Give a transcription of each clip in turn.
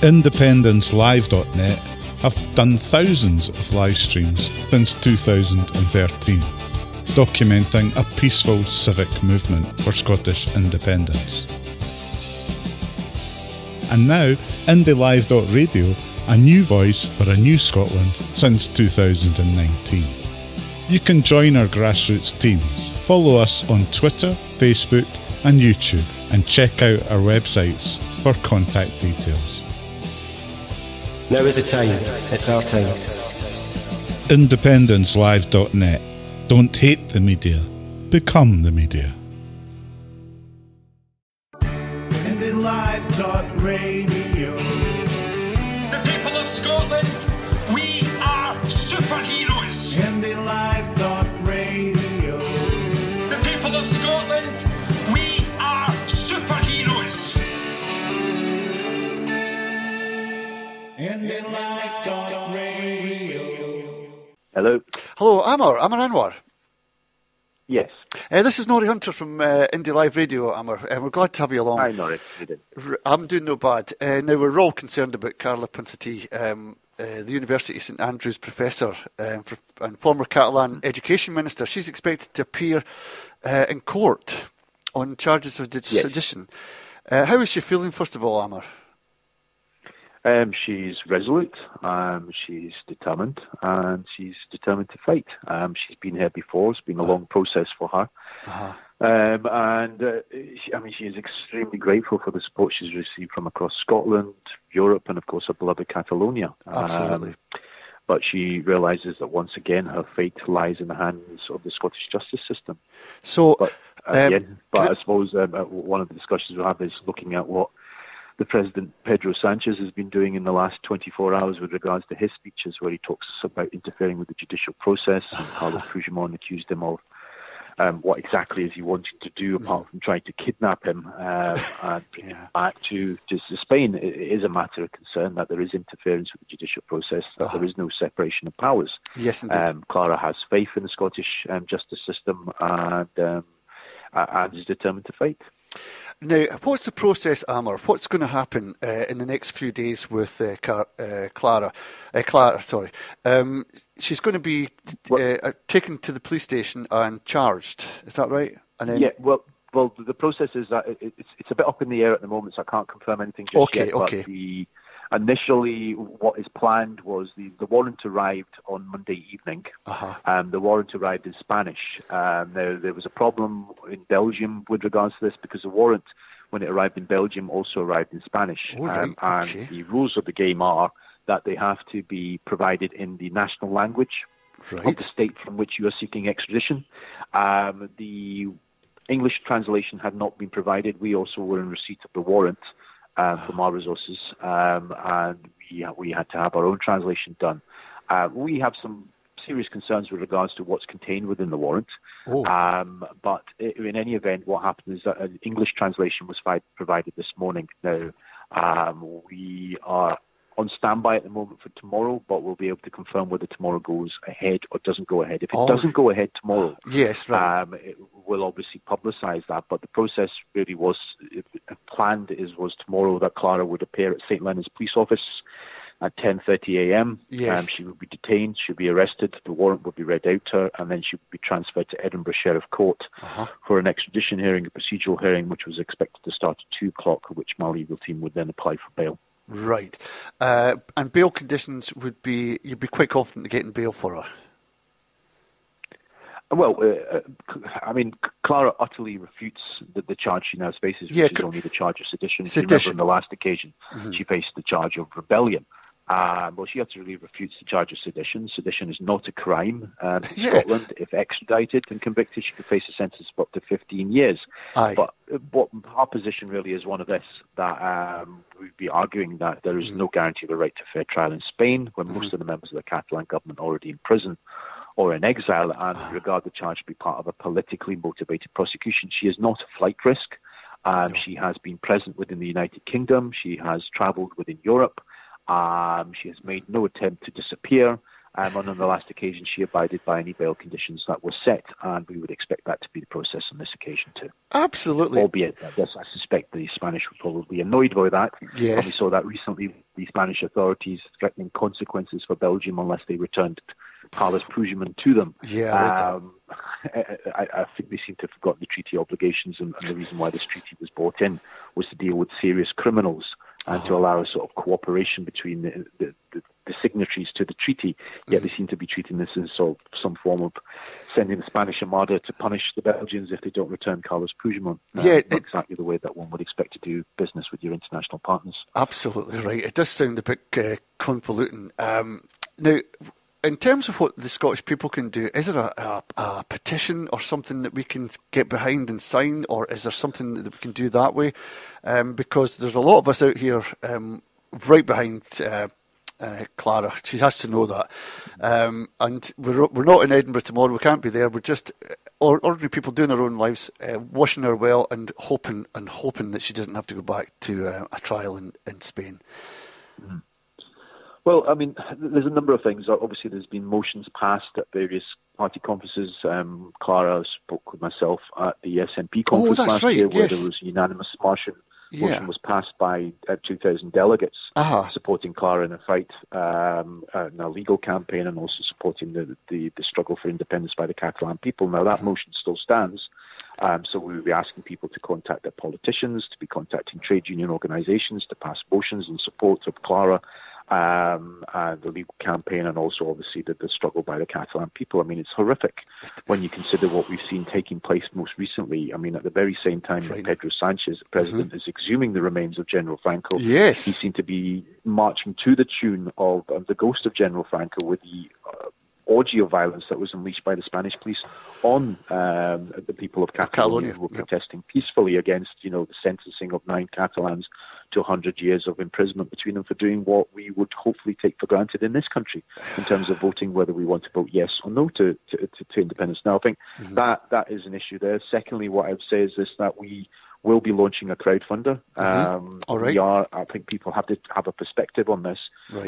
IndependenceLive.net have done thousands of live streams since 2013, documenting a peaceful civic movement for Scottish independence. And now, IndyLive.Radio, a new voice for a new Scotland since 2019. You can join our grassroots teams, follow us on Twitter, Facebook and YouTube, and check out our websites for contact details. Now is the time. It's our time. IndependenceLive.net. Don't hate the media. Become the media. IndyLive.Radio. The people of Scotland, we are superheroes. IndyLive.Radio. The people of Scotland, we are superheroes. IndyLive.Radio. Hello. Hello, Aamer Anwar. Yes. This is Norrie Hunter from IndyLive.Radio, Aamer. We're glad to have you along. Hi, Norrie. How you doing? I'm doing no bad. Now, we're all concerned about Clara Ponsati, the University of St Andrews professor and former Catalan education minister. She's expected to appear in court on charges of sedition. How is she feeling, first of all, Aamer? She's resolute, she's determined, and she's determined to fight. She's been here before. It's been a long process for her. She is extremely grateful for the support she's received from across Scotland, Europe, and of course her beloved Catalonia. Absolutely. But she realises that once again her fate lies in the hands of the Scottish justice system. So, I suppose one of the discussions we'll have is looking at what the President Pedro Sanchez has been doing in the last 24 hours with regards to his speeches, where he talks about interfering with the judicial process, and Carlos Puigdemont accused him of what exactly is he wanting to do apart from trying to kidnap him and bring him back to Spain. It is a matter of concern that there is interference with the judicial process, that there is no separation of powers. Yes, indeed. Clara has faith in the Scottish justice system and is determined to fight. Now, what's the process, Aamer? What's going to happen in the next few days with Clara? She's going to be taken to the police station and charged. Is that right? And then... Yeah. Well, the process is that it's a bit up in the air at the moment, so I can't confirm anything just yet. Okay. But initially, what is planned was the warrant arrived on Monday evening. The warrant arrived in Spanish. Now, there was a problem in Belgium with regards to this because the warrant, when it arrived in Belgium, also arrived in Spanish. And the rules of the game are that they have to be provided in the national language of the state from which you are seeking extradition. The English translation had not been provided. We also were in receipt of the warrant from our resources, and we had to have our own translation done. We have some serious concerns with regards to what's contained within the warrant, but in any event, what happened is that an English translation was provided this morning. Now, we are on standby at the moment for tomorrow, but we'll be able to confirm whether tomorrow goes ahead or doesn't go ahead. If it doesn't go ahead tomorrow, it will obviously publicise that, but the process really was was tomorrow that Clara would appear at St Leonard's Police Office at 10:30 a.m. Yes. She would be detained, she'd be arrested, the warrant would be read out to her, and then she would be transferred to Edinburgh Sheriff Court for an extradition hearing, a procedural hearing, which was expected to start at 2 o'clock, at which my legal team would then apply for bail. Right. And bail conditions would be, you'd be quite confident of getting bail for her? Well, Clara utterly refutes the charge she now faces, which is only the charge of sedition. You remember on the last occasion, she faced the charge of rebellion. Well, she utterly refutes the charge of sedition. Sedition is not a crime. In Scotland, if extradited and convicted, she could face a sentence of up to 15 years. But what our position really is one of this, that we'd be arguing that there is no guarantee of a right to fair trial in Spain, when most of the members of the Catalan government are already in prison or in exile, and regard the charge to be part of a politically motivated prosecution. She is not a flight risk. She has been present within the United Kingdom. She has travelled within Europe. She has made no attempt to disappear. And on the last occasion, she abided by any bail conditions that were set, and we would expect that to be the process on this occasion too. Absolutely. Albeit, I suspect the Spanish were probably annoyed by that. Yes. And we saw that recently, the Spanish authorities threatening consequences for Belgium unless they returned Carlos Puigdemont to them. Yeah, I think they seem to have forgotten the treaty obligations, and the reason why this treaty was brought in was to deal with serious criminals and to allow a sort of cooperation between the signatories to the treaty. Yet they seem to be treating this as sort of some form of sending the Spanish Armada to punish the Belgians if they don't return Carlos Puigdemont. Not exactly the way that one would expect to do business with your international partners. Absolutely right. It does sound a bit convoluting. Now, in terms of what the Scottish people can do, is there a petition or something that we can get behind and sign, or is there something that we can do that way? Because there's a lot of us out here right behind Clara. She has to know that. And we're not in Edinburgh tomorrow. We can't be there. We're just ordinary people doing their own lives, wishing her well and hoping that she doesn't have to go back to a trial in Spain. Mm. Well, I mean, there's a number of things. Obviously, there's been motions passed at various party conferences. Clara spoke with myself at the SNP conference last year, where there was a unanimous motion. Motion was passed by 2,000 delegates supporting Clara in a fight, in a legal campaign, and also supporting the struggle for independence by the Catalan people. Now, that motion still stands. So we will be asking people to contact their politicians, to be contacting trade union organisations, to pass motions in support of Clara, and the legal campaign, and also obviously the struggle by the Catalan people. I mean, it's horrific when you consider what we've seen taking place most recently. I mean, at the very same time that Pedro Sanchez, the president, is exhuming the remains of General Franco, he seemed to be marching to the tune of the ghost of General Franco with the orgy of violence that was unleashed by the Spanish police on the people of Catalonia who were protesting peacefully against, the sentencing of 9 Catalans to 100 years of imprisonment between them for doing what we would hopefully take for granted in this country in terms of voting whether we want to vote yes or no to independence. Now, I think that is an issue there. Secondly, what I would say is this, that we will be launching a crowdfunder. I think people have to have a perspective on this.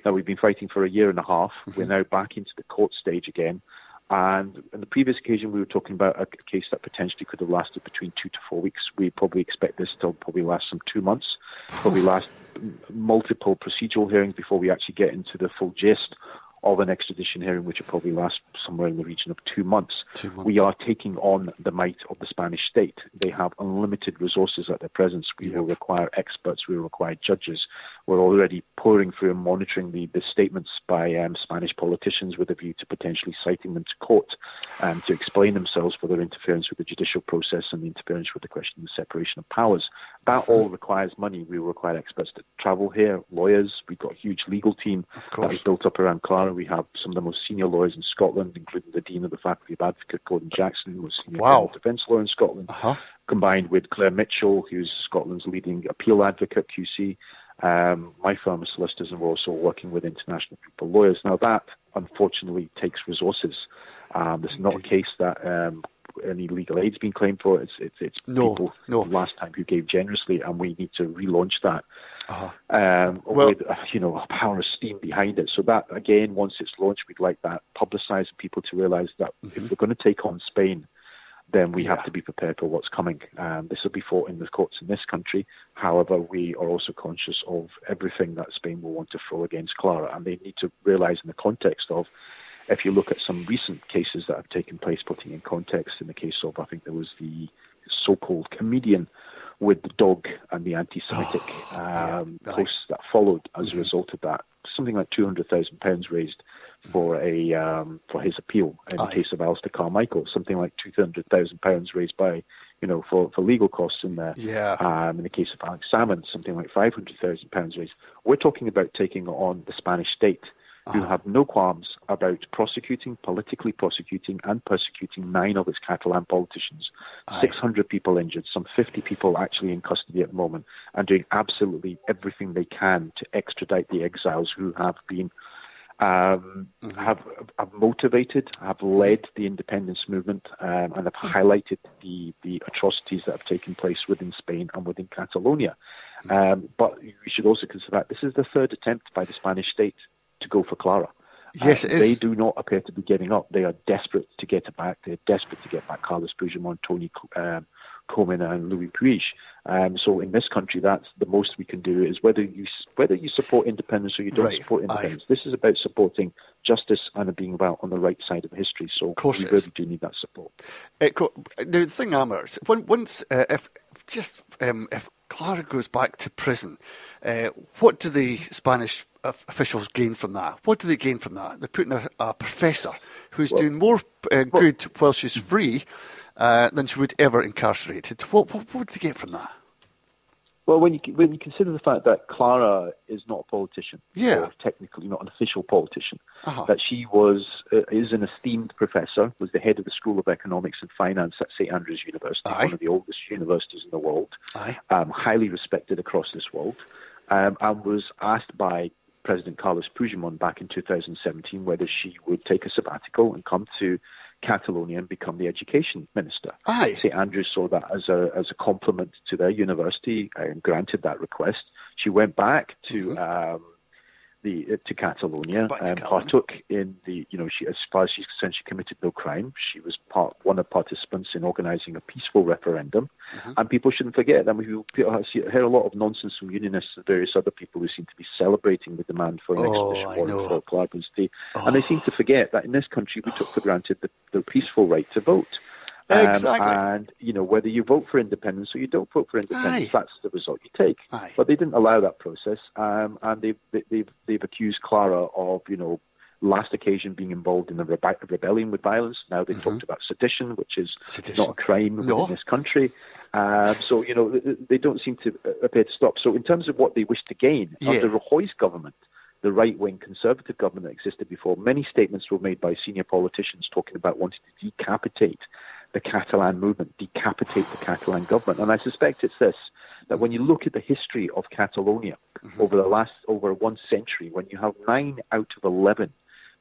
Now, we've been fighting for a year and a half. We're now back into the court stage again. And on the previous occasion, we were talking about a case that potentially could have lasted between 2 to 4 weeks. We probably expect this to probably last some 2 months, probably last multiple procedural hearings before we actually get into the full gist of an extradition hearing, which will probably last somewhere in the region of 2 months. We are taking on the might of the Spanish state. They have unlimited resources at their presence. We will require experts. We will require judges. We're already pouring through and monitoring the statements by Spanish politicians with a view to potentially citing them to court to explain themselves for their interference with the judicial process and the interference with the question of the separation of powers. That all requires money. We will require experts to travel here, lawyers. We've got a huge legal team that is built up around Clara. We have some of the most senior lawyers in Scotland, including the Dean of the Faculty of Advocate, Gordon Jackson, who was senior defence lawyer in Scotland, combined with Claire Mitchell, who's Scotland's leading appeal advocate, QC. My firm of solicitors, and we're also working with international people lawyers. Now, that unfortunately takes resources. It's not a case that any legal aid's been claimed for. It's people last time who gave generously, and we need to relaunch that with a power of steam behind it. So that, again, once it's launched, we'd like that publicised and people to realise that if we're going to take on Spain, then we have to be prepared for what's coming. This will be fought in the courts in this country. However, we are also conscious of everything that Spain will want to throw against Clara, and they need to realise in the context of, if you look at some recent cases that have taken place, putting in context, in the case of, I think there was the so-called comedian with the dog and the anti-Semitic posts that followed as a result of that. Something like £200,000 raised for his appeal. In the case of Alistair Carmichael, something like £200,000 raised by, for legal costs in there. In the case of Alex Salmond, something like £500,000 raised. We're talking about taking on the Spanish state, who have no qualms about politically prosecuting and persecuting 9 of its Catalan politicians, 600 people injured, some 50 people actually in custody at the moment, and doing absolutely everything they can to extradite the exiles who have been have motivated, have led the independence movement, and have highlighted the atrocities that have taken place within Spain and within Catalonia. But we should also consider that this is the 3rd attempt by the Spanish state to go for Clara. Yes, it is. They do not appear to be giving up. They are desperate to get it back. They're desperate to get back Carlos Puigdemont, Tony Comyn, and Louis Puig. So in this country, that's the most we can do, is whether you support independence or you don't support independence. This is about supporting justice and being about on the right side of history. So we really do need that support. The thing, Aamer, if Clara goes back to prison, what do the Spanish officials gain from that? What do they gain from that? They're putting a professor who's doing more good while she's free than she would ever incarcerated. What would they get from that? Well, when you consider the fact that Clara is not a politician, or technically not an official politician, that she is an esteemed professor, was the head of the School of Economics and Finance at St Andrews University, one of the oldest universities in the world, highly respected across this world, and was asked by President Carlos Puigdemont back in 2017 whether she would take a sabbatical and come to Catalonia and become the education minister. St Andrews saw that as a compliment to their university and granted that request. She went back to to Catalonia and partook in the, she, as far as she's concerned, she committed no crime. She was one of the participants in organising a peaceful referendum. And people shouldn't forget that we hear a lot of nonsense from unionists and various other people who seem to be celebrating the demand for an extradition warrant for Clara Ponsati. And they seem to forget that in this country we took for granted the peaceful right to vote. And, whether you vote for independence or you don't vote for independence, that's the result you take. But they didn't allow that process, and they've accused Clara of, last occasion being involved in a rebellion with violence. Now they've talked about sedition, which is not a crime in this country. So, they don't seem to appear to stop. So in terms of what they wish to gain, under Rajoy's government, the right-wing conservative government that existed before, many statements were made by senior politicians talking about wanting to decapitate the Catalan movement, decapitate the Catalan government. And I suspect it's this, that when you look at the history of Catalonia over 1 century, when you have 9 out of 11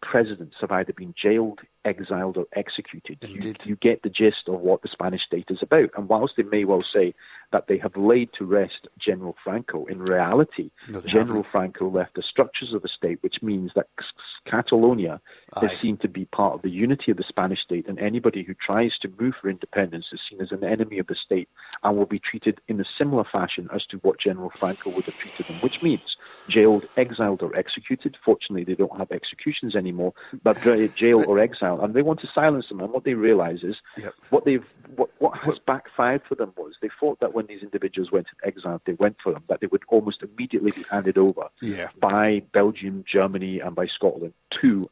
presidents have either been jailed, exiled, or executed, you get the gist of what the Spanish state is about. And whilst they may well say that they have laid to rest General Franco, in reality, General Franco left the structures of the state, which means that Catalonia is seen to be part of the unity of the Spanish state, and anybody who tries to move for independence is seen as an enemy of the state and will be treated in a similar fashion as to what General Franco would have treated them, which means jailed, exiled, or executed. Fortunately, they don't have executions anymore, but jail or exile, and they want to silence them. And what they realize is what has backfired for them was they thought that when these individuals went in exile, they went for them, that they would almost immediately be handed over by Belgium, Germany, and by Scotland to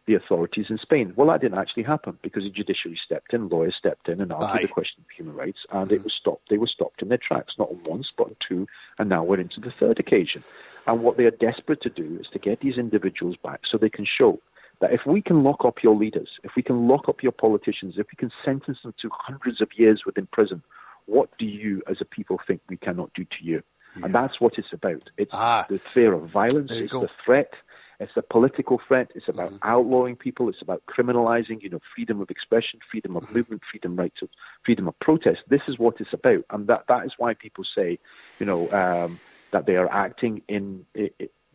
the authorities in Spain. Well, that didn't actually happen because the judiciary stepped in, lawyers stepped in and argued the question of human rights, and it was stopped. They were stopped in their tracks, not on once, but on 2, and now we're into the 3rd occasion. And what they are desperate to do is to get these individuals back so they can show that if we can lock up your leaders, if we can lock up your politicians, if we can sentence them to hundreds of years within prison, what do you as a people think we cannot do to you? And that's what it's about. It's the fear of violence, it's the threat, it's a political threat, it's about outlawing people, it's about criminalizing, freedom of expression, freedom of movement, freedom of protest. This is what it's about. And that is why people say, that they are acting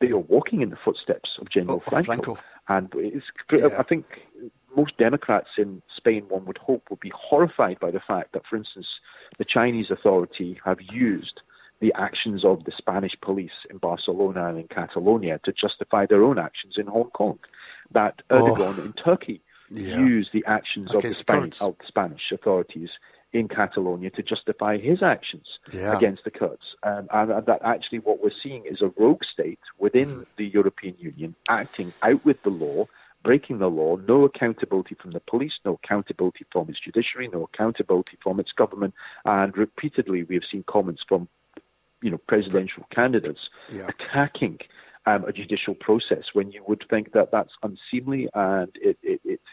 they are walking in the footsteps of General Franco. And I think most Democrats in Spain, one would hope, would be horrified by the fact that, for instance, the Chinese authority have used the actions of the Spanish police in Barcelona and in Catalonia to justify their own actions in Hong Kong. That Erdogan in Turkey used the actions of the Spanish authorities in Catalonia to justify his actions against the Kurds. And that actually what we're seeing is a rogue state within the European Union acting out with the law, breaking the law, no accountability from the police, no accountability from its judiciary, no accountability from its government. And repeatedly we have seen comments from presidential candidates attacking a judicial process when you would think that that's unseemly and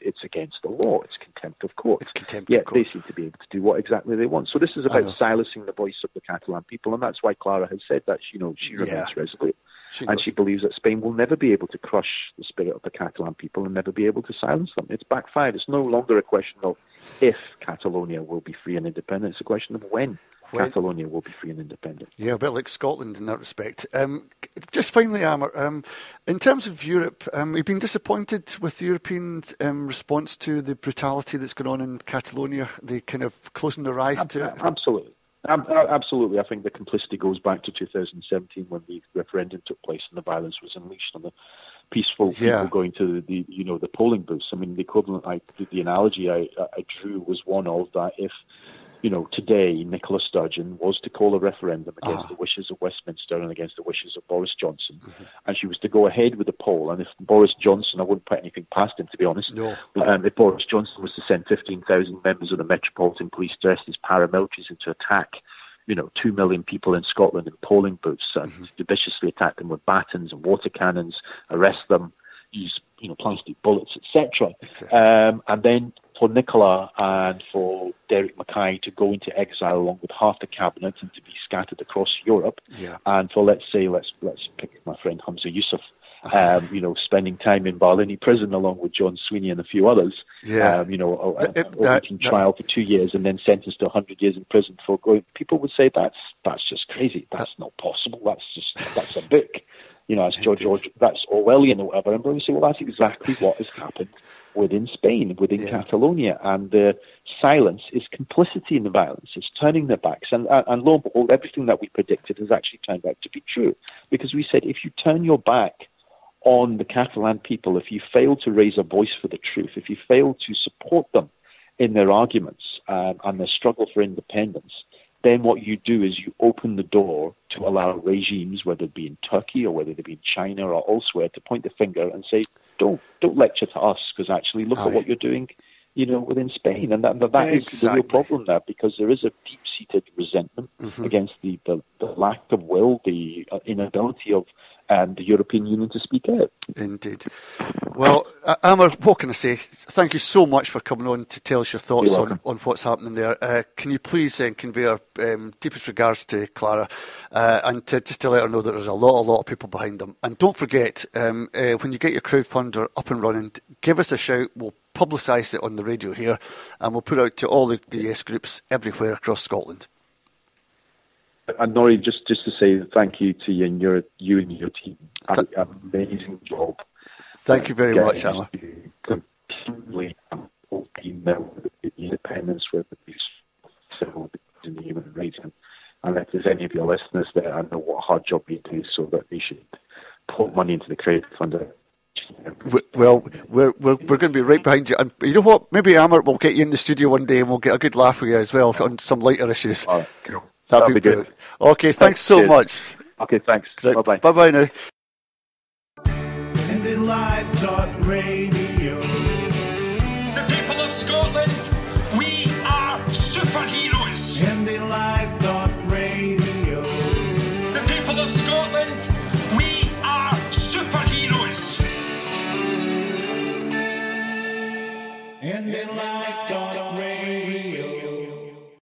it's against the law. It's contempt of court. Yet they seem to be able to do what exactly they want. So this is about silencing the voice of the Catalan people, and that's why Clara has said that she remains resolute. She believes that Spain will never be able to crush the spirit of the Catalan people and never be able to silence them. It's backfired. It's no longer a question of if Catalonia will be free and independent. It's a question of when Catalonia will be free and independent. Yeah, a bit like Scotland in that respect. Just finally, Aamer, in terms of Europe, you've been disappointed with the European response to the brutality that's going on in Catalonia, the kind of closing their eyes to it? Absolutely. Absolutely. I think the complicity goes back to 2017 when the referendum took place and the violence was unleashed on the peaceful people going to the polling booths. I mean, the equivalent, the analogy I drew was one of that if, today Nicola Sturgeon was to call a referendum against the wishes of Westminster and against the wishes of Boris Johnson, and she was to go ahead with the poll, and if Boris Johnson, I wouldn't put anything past him, to be honest, if Boris Johnson was to send 15,000 members of the Metropolitan Police dressed as paramilitaries into attack 2 million people in Scotland in polling booths and to viciously attack them with batons and water cannons, arrest them, use plastic bullets, etc. And then for Nicola and for Derek Mackay to go into exile along with half the cabinet and to be scattered across Europe, and for let's pick my friend Hamza Yusuf, spending time in Barlini prison along with John Sweeney and a few others, awaiting trial for 2 years and then sentenced to 100 years in prison for going. People would say that's just crazy. That's not possible. That's a book. As George, that's Orwellian or whatever. And we say, well, that's exactly what has happened within Spain, within Catalonia. And the silence is complicity in the violence. It's turning their backs. And lo and behold, everything that we predicted has actually turned out to be true. Because we said, if you turn your back on the Catalan people, if you fail to raise a voice for the truth, if you fail to support them in their arguments and their struggle for independence, then what you do is you open the door to allow regimes, whether it be in Turkey or whether it be in China or elsewhere, to point the finger and say, don't lecture to us, because actually look at what you're doing, within Spain. And that is the real problem there, because there is a deep-seated resentment against the lack of will, the inability of the European Union to speak out. Indeed. Well, Aamer, what can I say? Thank you so much for coming on to tell us your thoughts on what's happening there. Can you please convey our deepest regards to Clara and just to let her know that there's a lot of people behind them. And don't forget, when you get your crowdfunder up and running, give us a shout. We'll publicise it on the radio here and we'll put it out to all the yes groups everywhere across Scotland. And Norrie, just to say thank you to you and your team. Amazing job. Thank you very much, Aamer. Continually team with the independence with these civil and the human rights. And if there's any of your listeners there, I know what a hard job you do, so that they should put money into the credit fund. Well, we're going to be right behind you. And you know what? Maybe Aamer will get you in the studio one day and we'll get a good laugh with you as well on some lighter issues. All right, cool. That'd be good. Okay, thanks so much. Okay, thanks. Right. Bye-bye. Bye-bye now. IndyLive.Radio. The people of Scotland, we are superheroes. IndyLive.Radio. The people of Scotland, we are superheroes. IndyLive.Radio.